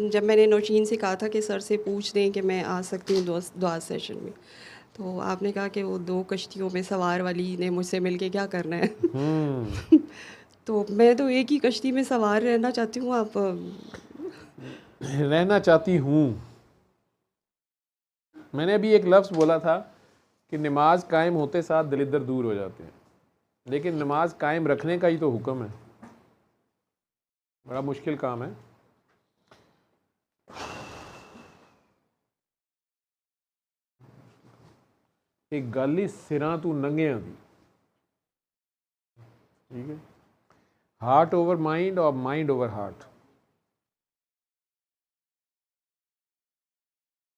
जब मैंने नौशीन से कहा था कि सर से पूछ दें कि मैं आ सकती हूँ दुआ सेशन में, तो आपने कहा कि वो 2 कश्तियों में सवार वाली ने मुझसे मिलके क्या करना है। तो मैं तो एक ही कश्ती में सवार रहना चाहती हूँ। आप रहना चाहती हूँ। मैंने अभी एक लफ्ज़ बोला था कि नमाज कायम होते साथ दलिद्दर दूर हो जाते हैं, लेकिन नमाज कायम रखने का ही तो हुक्म है। बड़ा मुश्किल काम है। एक गल ही सिरां तू नंगियां दी, ठीक है। हार्ट ओवर माइंड और माइंड ओवर हार्ट।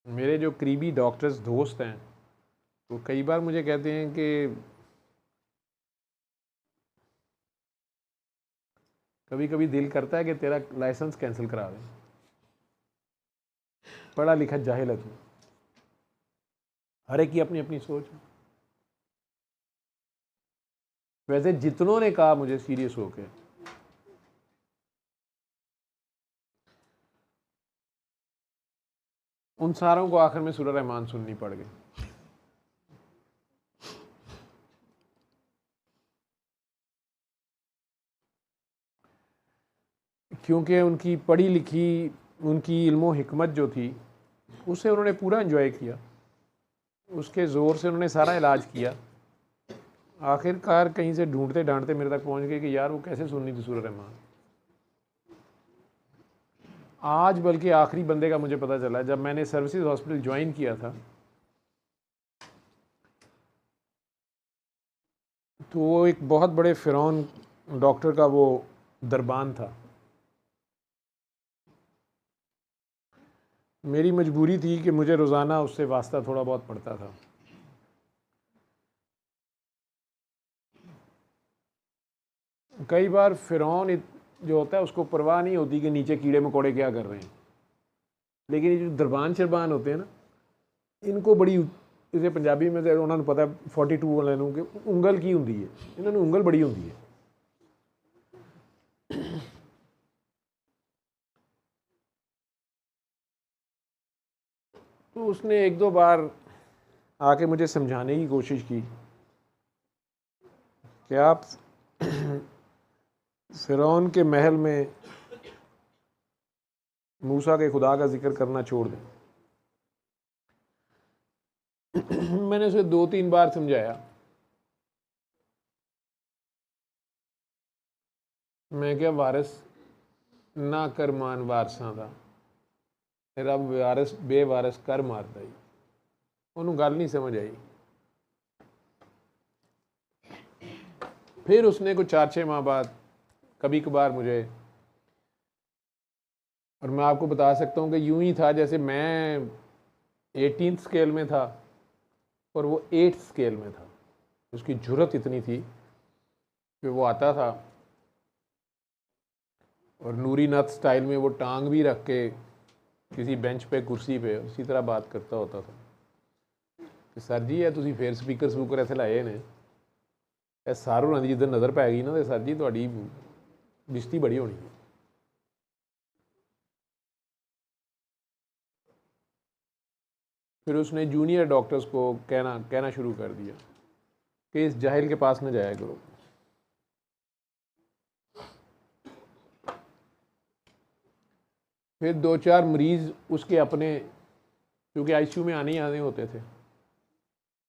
मेरे जो करीबी डॉक्टर्स दोस्त हैं वो कई बार मुझे कहते हैं कि कभी कभी दिल करता है कि तेरा लाइसेंस कैंसिल करा दें, पढ़ा लिखा जाहिल है तू। हर एक की अपनी अपनी सोच है। वैसे जितनों ने कहा मुझे सीरियस होके, उन सारों को आखिर में सूरह रहमान सुननी पड़ गई। क्योंकि उनकी पढ़ी लिखी, उनकी इल्मो हिकमत जो थी उसे उन्होंने पूरा एंजॉय किया, उसके ज़ोर से उन्होंने सारा इलाज किया। आखिरकार कहीं से ढूंढते ढांढते मेरे तक पहुंच गए कि यार वो कैसे सुननी थी सूरह रहमान। आज बल्कि आखिरी बंदे का मुझे पता चला, जब मैंने सर्विसेज हॉस्पिटल ज्वाइन किया था तो वो एक बहुत बड़े फ़िरौन डॉक्टर का वो दरबान था। मेरी मजबूरी थी कि मुझे रोज़ाना उससे वास्ता थोड़ा बहुत पड़ता था। कई बार फ़िरौन जो होता है उसको परवाह नहीं होती कि नीचे कीड़े मकोड़े क्या कर रहे हैं, लेकिन ये जो दरबान शरबान होते हैं ना, इनको बड़ी, इसे पंजाबी में उन्होंने पता है 42 वाले कि उंगल की होंगी है, इन्होंने उंगल बड़ी होंगी है। तो उसने एक दो बार आके मुझे समझाने की कोशिश की कि आप फ़िरौन के महल में मूसा के खुदा का जिक्र करना छोड़ दें। मैंने उसे 2-3 बार समझाया। मैं क्या वारिस ना कर मान वारसां दा, रब वारिस बेवारिस कर मारदा ही। उन्होंने गल नहीं समझ आई। फिर उसने कुछ 4-6 माह बाद कभी कभार मुझे, और मैं आपको बता सकता हूँ कि यूं ही था जैसे मैं 18th स्केल में था और वो 8th स्केल में था। उसकी जुर्रत इतनी थी कि वो आता था और नूरी नाथ स्टाइल में वो टांग भी रख के किसी बेंच पे कुर्सी पे उसी तरह बात करता होता था कि सर जी है तुसी फिर स्पीकर स्पूकर ऐसे लाए ने, ਇਹ सार होना की जिधर नज़र पै गई ना तो सर जी थोड़ी बिश्ती बड़ी होनी है। फिर उसने जूनियर डॉक्टर्स को कहना शुरू कर दिया कि इस जाहिल के पास न जाया करो। फिर 2-4 मरीज़ उसके अपने, क्योंकि आईसीयू में आने ही आने होते थे,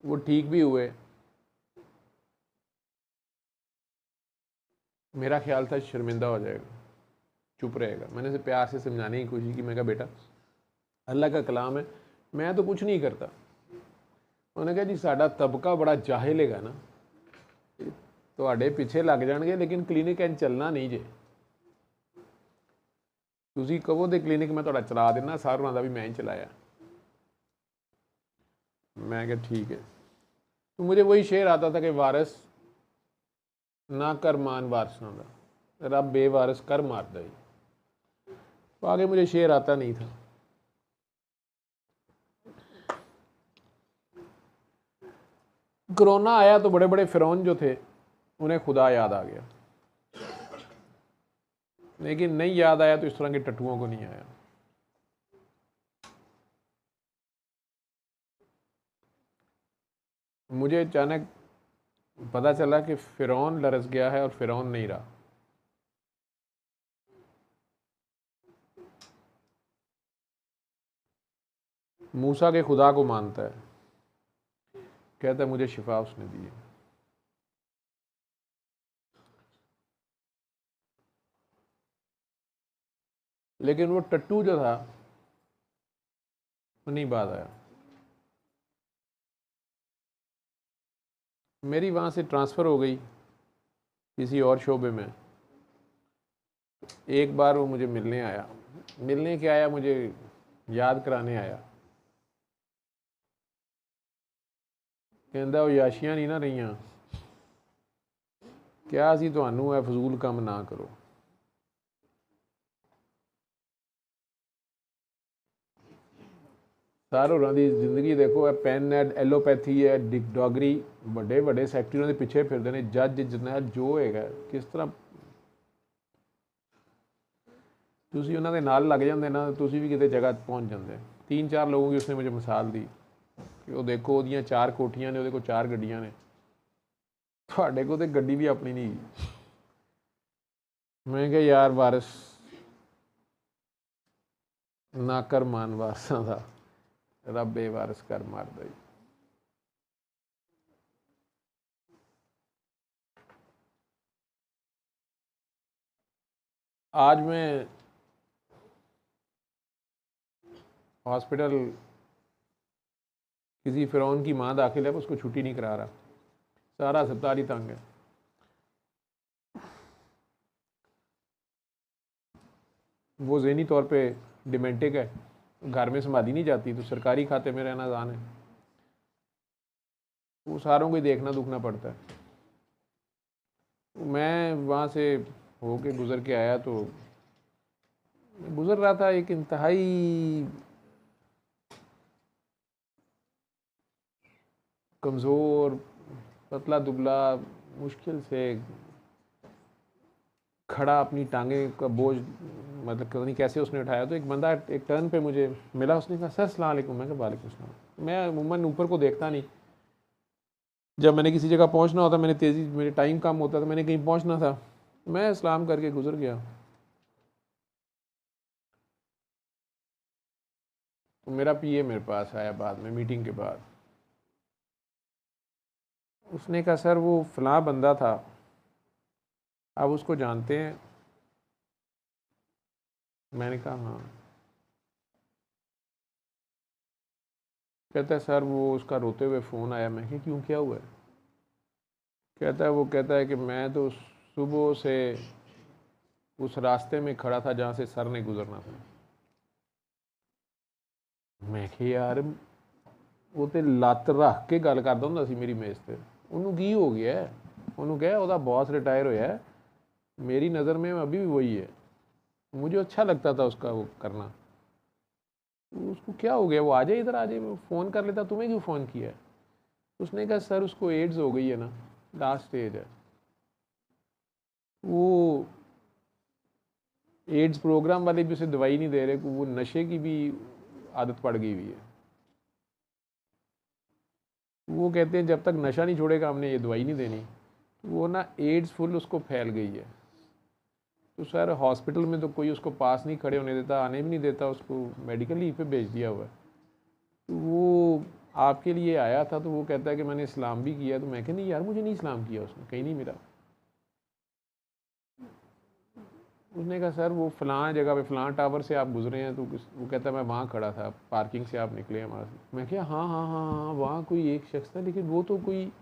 वो ठीक भी हुए। मेरा ख्याल था शर्मिंदा हो जाएगा, चुप रहेगा। मैंने उसे प्यार से समझाने की कोशिश की। मैं कहा बेटा अल्लाह का कलाम है, मैं तो कुछ नहीं करता। उन्होंने कहा जी साडा तबका बड़ा जाहिल है ना, ਤੁਹਾਡੇ ਪਿੱਛੇ ਲੱਗ ਜਾਣਗੇ लेकिन क्लीनिक इंज चलना नहीं जे। ਤੁਸੀਂ ਕਹੋ ਦੇ क्लीनिक मैं ਤੁਹਾਡਾ चला देना, सार होना भी मैं ही चलाया। मैं क्या ठीक है। तो मुझे वही शेर आता था कि वारिस ना कर मान वारसां दा, रब बेवारिस कर मारदा ही। तो आगे मुझे शेर आता नहीं था। कोरोना आया तो बड़े बड़े फ़िरौन जो थे उन्हें खुदा याद आ गया, लेकिन नहीं याद आया तो इस तरह के टट्टुओं को नहीं आया। मुझे अचानक पता चला कि फ़िरौन लरज़ गया है और फ़िरौन नहीं रहा। मूसा के खुदा को मानता है, कहता है मुझे शिफा उसने दी है। लेकिन वो टट्टू जो था वो नहीं बात आया। मेरी वहाँ से ट्रांसफ़र हो गई किसी और शोबे में। एक बार वो मुझे मिलने आया, मिलने के आया, मुझे याद कराने आया। कहता वो याशियां नहीं ना रही, क्या सी तुहानू है फजूल काम ना करो। सर होरां दी जिंदगी देखो, पेन है, एलोपैथी है, डॉगरी, बड़े बड़े सैकटरी के पिछे फिरते हैं, जज जरनैल जो है। किस तरह तुसी उन्होंने नाल लग जाते ना, तुसी भी कितने जगह पहुँच जाते। 3-4 लोगों की उसने मुझे मिसाल दी कि वो देखो वो 4 कोठियां ने, वो 4 गड्डियां ने, थोड़े को तो गड्डी भी अपनी नहीं। मैं क्या यार वारिस ना कर मान वारसा था, रब बेवारस कर मारदा। आज मैं हॉस्पिटल, किसी फ़िरौन की माँ दाखिल है, उसको छुट्टी नहीं करा रहा, सारा अस्पताल ही तंग है। वो ज़हनी तौर पे डिमेंटिक है, घर में संभाली नहीं जाती, तो सरकारी खाते में रहना आसान है। वो सारों को ही देखना दुखना पड़ता है। मैं वहाँ से होके गुज़र के आया, तो गुज़र रहा था एक इंतहाई कमज़ोर, पतला दुबला, मुश्किल से खड़ा, अपनी टांगे का बोझ मतलब पता नहीं कैसे उसने उठाया। तो एक बंदा एक टर्न पे मुझे मिला, उसने कहा सर अस्सलाम वालेकुम। मैं कहा वालेकुम अस्सलाम। मैं अमूमन ऊपर को देखता नहीं, जब मैंने किसी जगह पहुंचना होता, मैंने तेज़ी, मेरे टाइम कम होता था, मैंने कहीं पहुंचना था, मैं सलाम करके गुजर गया। तो मेरा पीए मेरे पास आया बाद में, मीटिंग के बाद। उसने कहा सर वो फ़लाँ बंदा था, आप उसको जानते हैं? मैंने कहा हाँ। कहता है सर वो उसका रोते हुए फ़ोन आया। मैं कहा क्यों, क्या हुआ है? कहता है वो कहता है कि मैं तो सुबह से उस रास्ते में खड़ा था जहाँ से सर ने गुजरना था। मैं कहा यार वो तो ਲੱਤ ਰੱਖ के गल करता ਹੁੰਦਾ ਸੀ मेरी मेज़ ਤੇ, ਉਹਨੂੰ ਕੀ हो गया है? ਉਹਨੂੰ कहा ਉਹਦਾ बॉस रिटायर होया है, मेरी नज़र में अभी भी वही है। मुझे अच्छा लगता था उसका वो करना। उसको क्या हो गया, वो आ जाए इधर, आ जाए, वो फ़ोन कर लेता, तुम्हें क्यों फ़ोन किया है? उसने कहा सर उसको एड्स हो गई है ना, लास्ट स्टेज है। वो एड्स प्रोग्राम वाले भी उसे दवाई नहीं दे रहे, वो नशे की भी आदत पड़ गई हुई है। वो कहते हैं जब तक नशा नहीं छोड़ेगा हमने ये दवाई नहीं देनी। वो ना एड्स फुल उसको फैल गई है। तो सर हॉस्पिटल में तो कोई उसको पास नहीं खड़े होने देता, आने भी नहीं देता, उसको मेडिकल लीव पे भेज दिया हुआ है। तो वो आपके लिए आया था, तो वो कहता है कि मैंने इस्लाम भी किया। तो मैं कहा नहीं यार मुझे नहीं इस्लाम किया उसने, कहीं नहीं मिला। उसने कहा सर वो फ़लाँ जगह पे फ़लाँ टावर से आप गुजरे हैं। तो वो कहता है मैं वहाँ खड़ा था, पार्किंग से आप निकले हमारे से। मैं क्या हाँ हाँ हाँ हाँ वहाँ कोई एक शख्स था, लेकिन वो तो कोई,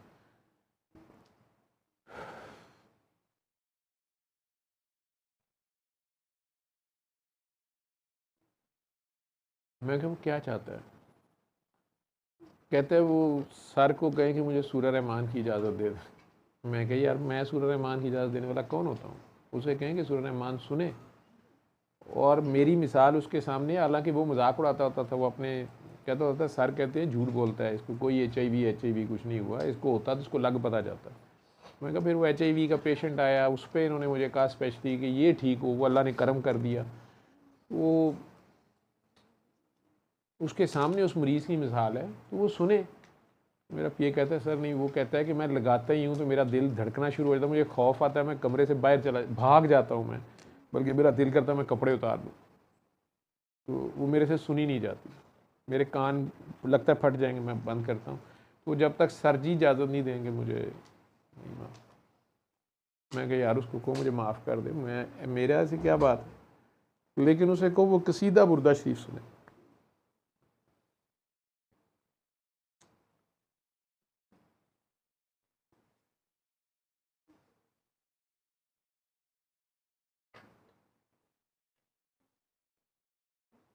मैं क्या वो क्या चाहता है? कहते हैं वो सर को कहें कि मुझे सूरह रहमान की इजाज़त दे दे। मैं कहा यार मैं सूरह रहमान की इजाज़त देने वाला कौन होता हूँ? उसे कहें कि सूरह रहमान सुने और मेरी मिसाल उसके सामने। हालांकि वो मजाक उड़ाता होता था, वो अपने कहता होता था सर कहते हैं झूठ बोलता है, इसको कोई HIV कुछ नहीं हुआ, इसको होता तो इसको लग पता जाता। मैं कहा फिर वो HIV का पेशेंट आया, उस पर इन्होंने मुझे कहा स्पेशली कि ये ठीक हो, वो अल्लाह ने करम कर दिया। वो उसके सामने उस मरीज़ की मिसाल है, तो वो सुने। मेरा पीए कहता है सर नहीं, वो कहता है कि मैं लगाता ही हूँ तो मेरा दिल धड़कना शुरू हो जाता है, मुझे खौफ आता है, मैं कमरे से बाहर भाग जाता हूँ मैं, बल्कि मेरा दिल करता है मैं कपड़े उतार दूँ। तो वो मेरे से सुनी नहीं जाती, मेरे कान लगता है फट जाएंगे, मैं बंद करता हूँ। तो जब तक सर जी इजाज़त नहीं देंगे मुझे नहीं माफ़। मैं कहा यार उसको कहो मुझे माफ़ कर दे, मैं मेरे ऐसे क्या बात है, लेकिन उसे कहो वो कसीदा बुर्दा शरीफ सुने।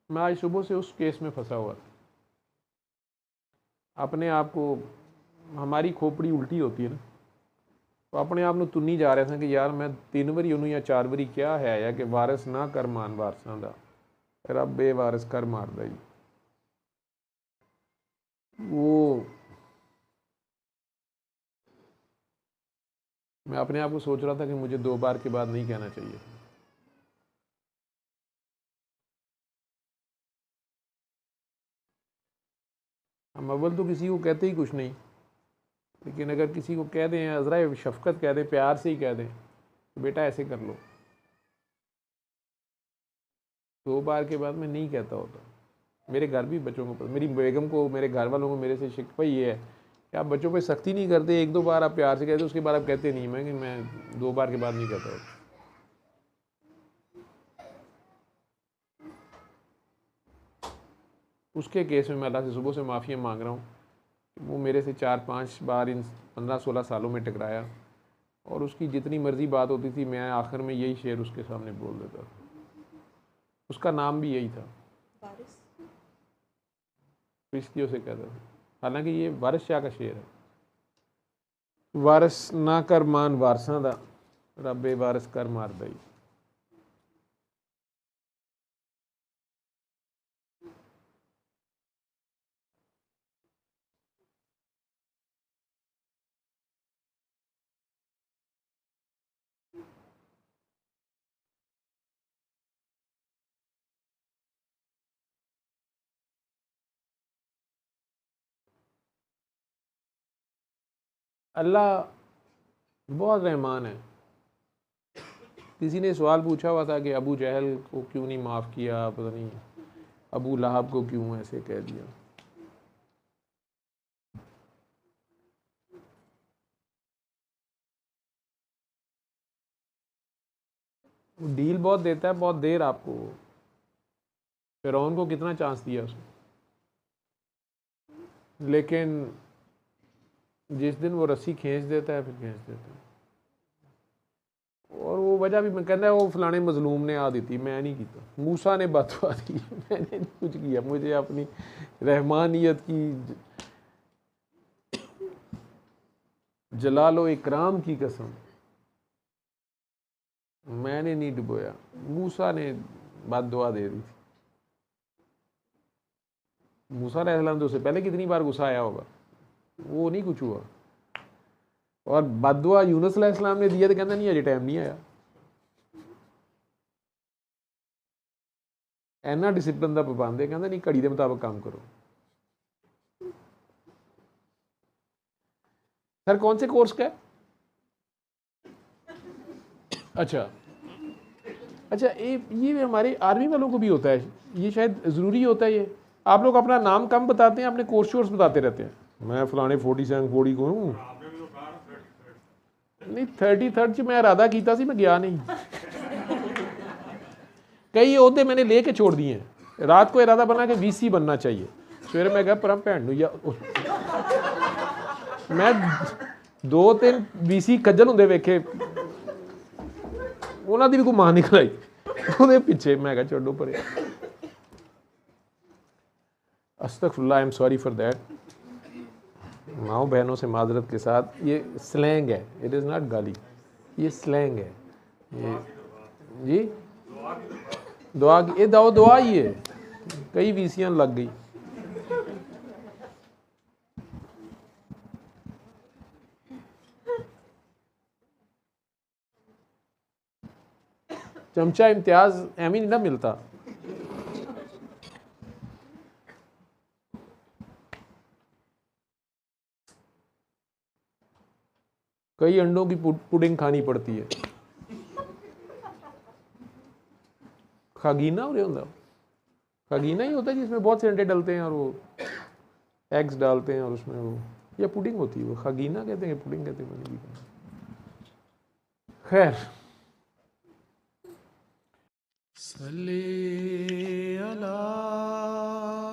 मैं आज सुबह से उस केस में फंसा हुआ था, अपने आप को, हमारी खोपड़ी उल्टी होती है ना, तो अपने आप ਨੂੰ तुन्नी जा रहा था कि यार मैं 3 ਵਾਰੀ ਉਹਨੂੰ ਜਾਂ 4 ਵਾਰੀ ਕਿਹਾ ਹੈ ਕਿ ਵਾਰਿਸ ਨਾ ਕਰ ਮਾਨ ਵਾਰਸਾਂ ਦਾ, ਰੱਬ ਬੇਵਾਰਿਸ ਕਰ ਮਾਰਦਾ ਜੀ। वो मैं अपने आप को सोच रहा था कि मुझे 2 बार के बाद नहीं कहना चाहिए। हम अव्वल तो किसी को कहते ही कुछ नहीं, लेकिन अगर किसी को कह दें, अज़रा शफ़क़त कह दें, प्यार से ही कह दें तो बेटा ऐसे कर लो, 2 बार के बाद मैं नहीं कहता होता। मेरे घर भी बच्चों को, मेरी बेगम को, मेरे घर वालों को मेरे से शिकवा ये है कि आप बच्चों पे सख्ती नहीं करते, 1-2 बार आप प्यार से कहते, उसके बाद आप कहते नहीं। मैं 2 बार के बाद नहीं कहता होता। उसके केस में मैं अल्लाह से सुबह से माफ़िया मांग रहा हूँ, वो मेरे से 4-5 बार इन 15-16 सालों में टकराया, और उसकी जितनी मर्जी बात होती थी मैं आखिर में यही शेर उसके सामने बोल देता था। उसका नाम भी यही था, रिश्तियों से कहता था, हालांकि ये वारिस शाह का शेर है। वारिस ना कर मान वारसां दा, रब्बे वारिस कर मार दई। अल्लाह बहुत रहमान है। किसी ने सवाल पूछा हुआ था कि अबू जहल को क्यों नहीं माफ़ किया, पता नहीं अबू लहब को क्यों ऐसे कह दिया। वो डील बहुत देता है, बहुत देर आपको। फिरौन को कितना चांस दिया उसने, लेकिन जिस दिन वो रस्सी खींच देता है फिर खींच देता है। और वो वजह भी मैं कहता है वो फलाने मजलूम ने आ दी थी, मैं नहीं किया, मूसा ने बदवा दी, मैंने कुछ किया, मुझे अपनी रहमानियत की, जलालो इकराम की कसम, मैंने नहीं डुबोया, मूसा ने बदवा दे दी थी। मूसा अलैहिस्सलाम तो उससे पहले कितनी बार गुस्सा आया होगा, वो नहीं कुछ हुआ। और बदुआ यूनुस अलैहिस्सलाम ने दिया तो कहता नहीं अजे टाइम नहीं आया। इन्ना डिसिप्लिन का पाबंद है, कहता नहीं घड़ी के मुताबिक काम करो। सर कौन से कोर्स का है? अच्छा अच्छा, ये हमारे आर्मी वालों को भी होता है, ये शायद ज़रूरी होता है। ये आप लोग अपना नाम कम बताते हैं, अपने कोर्स शोर्स बताते रहते हैं। मैं फलाने 47-40 को हूँ, नहीं 33rd च मैं इरादा किया सी, मैं गया नहीं। कई ओहदे मैंने लेके छोड़ दिए हैं। रात को इरादा बना कि वीसी बनना चाहिए, सवेरे मैं कहा पर भैन या मैं 2-3 वीसी खज्जल होंदे वेखे, उन्होंने भी कोई मां निकल आई ਉਹਦੇ ਪਿੱਛੇ। मैं कहा छोड़ो पर, अस्तगफिरुल्लाह, I am sorry for that. माओ बहनों से माजरत के साथ, ये स्लैंग है, इट इज़ नॉट गाली, ये स्लैंग है ये जी। दुआ, ये दुआ ही है, कई वीसियाँ लग गई। चमचा इम्तियाज एवं नहीं ना मिलता। कई अंडों की पुडिंग खानी पड़ती है। खागीना हो होता, खागीना ही होता है जिसमें बहुत से अंडे डलते हैं और वो एग्स डालते हैं और उसमें वो, या पुडिंग होती है वो, खागीना कहते हैं पुडिंग कहते हैं, मैंने भी कहा। खैर, सल्ले अला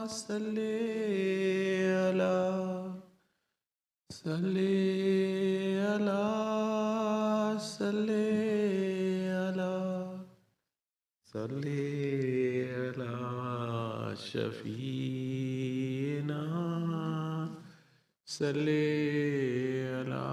सल्ले अला सल्ले अला सल्ले अला सल्ले अला शफीना सल्ले अला